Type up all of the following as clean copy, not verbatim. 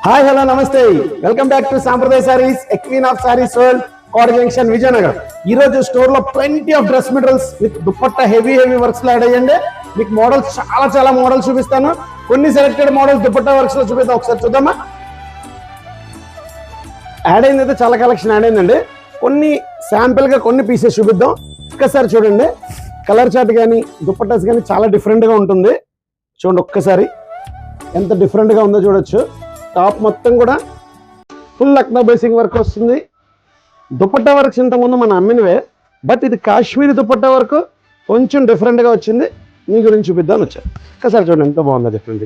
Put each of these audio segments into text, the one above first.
Hi hello నమస్తే, welcome back to Sampradaya sarees, a queen of sarees world, Kota junction, Vizianagaram. ఈ రోజు store లో plenty of dress materials with dupatta heavy works లో add అయ్యండి. మీకు మోడల్స్ చాలా మోడల్స్ చూపిస్తాను. కొన్ని సెలెక్టెడ్ మోడల్స్ దుపట్టా వర్క్స్ లో చూపిద్దాం. ఒకసారి చూద్దామా. యాడ్ అయిందైతే చాలా కలెక్షన్ యాడ్ అయిందండి. కొన్ని శాంపిల్ గా కొన్ని పీసెస్ చూపిద్దాం. ఒక్కసారి చూడండి, కలర్ చార్ట్ కానీ దుపట్టాస్ కానీ చాలా డిఫరెంట్ గా ఉంటుంది. చూడండి ఒక్కసారి ఎంత డిఫరెంట్ గా ఉందో చూడొచ్చు. టాప్ మొత్తం కూడా ఫుల్ లక్నో బేసింగ్ వర్క్ వస్తుంది. దుపట్టా వర్క్స్ ఇంతకుముందు మన అమ్మినవే, బట్ ఇది కాశ్మీరీ దుపట్టా వర్క్ కొంచెం డిఫరెంట్గా వచ్చింది. మీ గురించి చూపిద్దామని వచ్చారు. ఒకసారి చూడండి ఎంత బాగుందో డిఫరెంట్.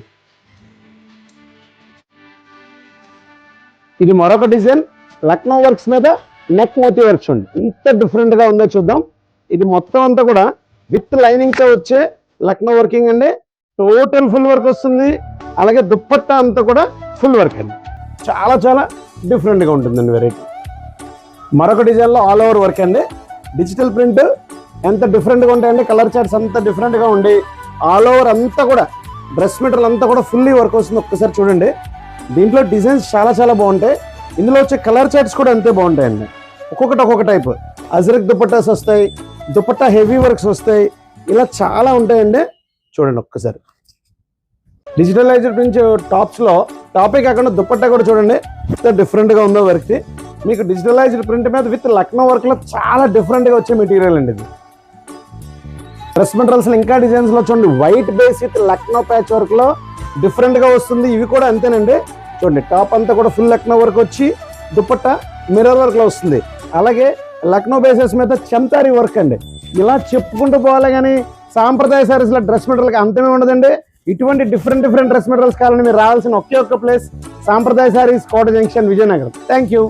ఇది మరొక డిజైన్ లక్నో వర్క్స్ మీద నెక్ మోతీ వర్క్స్ ఉంది. ఎంత డిఫరెంట్గా ఉందో చూద్దాం. ఇది మొత్తం అంతా కూడా విత్ లైనింగ్తో వచ్చే లక్నో వర్కింగ్ అండి. టోటల్ ఫుల్ వర్క్ వస్తుంది. అలాగే దుపట్టా అంతా కూడా ఫుల్ వర్క్ అండి. చాలా డిఫరెంట్గా ఉంటుందండి వెరైటీ. మరొక డిజైన్లో ఆల్ ఓవర్ వర్క్ అండి. డిజిటల్ ప్రింట్ ఎంత డిఫరెంట్గా ఉంటాయండి. కలర్ చార్ట్స్ అంతా డిఫరెంట్గా ఉండి ఆల్ ఓవర్ అంతా కూడా డ్రెస్ మెటీరియల్ అంతా కూడా ఫుల్లీ వర్క్ వస్తుంది. ఒక్కసారి చూడండి. దీంట్లో డిజైన్స్ చాలా బాగుంటాయి. ఇందులో వచ్చే కలర్ చార్ట్స్ కూడా అంతే బాగుంటాయండి. ఒక్కొక్క టైప్ అజ్రక్ దుపట్టాస్ వస్తాయి, దుపట్టా హెవీ వర్క్స్ వస్తాయి, ఇలా చాలా ఉంటాయండి. చూడండి ఒక్కసారి. డిజిటలైజ్డ్ ప్రింట్ టాప్స్ లో టాపే కాకుండా దుపట్టా కూడా చూడండి ఎంత డిఫరెంట్ గా ఉందో వర్క్. మీకు డిజిటలైజ్డ్ ప్రింట్ మీద విత్ లక్నో వర్క్ లో చాలా డిఫరెంట్ గా వచ్చే మెటీరియల్ అండి ఇది. డ్రెస్ మెటీరియల్స్ ఇంకా డిజైన్స్ లో చూడండి, white base with Lucknow patch work లో డిఫరెంట్ గా వస్తుంది. ఇవి కూడా అంతేనండి. చూడండి టాప్ అంతా కూడా ఫుల్ లక్నో వర్క్ వచ్చి దుపట్టా మిర్రర్ వర్క్ లో వస్తుంది. అలాగే లక్నో బేసెస్ మీద చంతారీ వర్క్ అండి. ఇలా చెప్పుకుంటూ పోవాలి కానీ సాంప్రదాయ సారీస్ లో డ్రెస్ మెటీరియల్ అంతమే ఉండదండి. ఇటువంటి డిఫరెంట్ డ్రెస్ మెటీరియల్స్ కావాలని మీరు రావాల్సిన ఒకే ఒక్క ప్లేస్ సాంప్రదాయ saris, Kota junction, Vizianagaram. Thank you.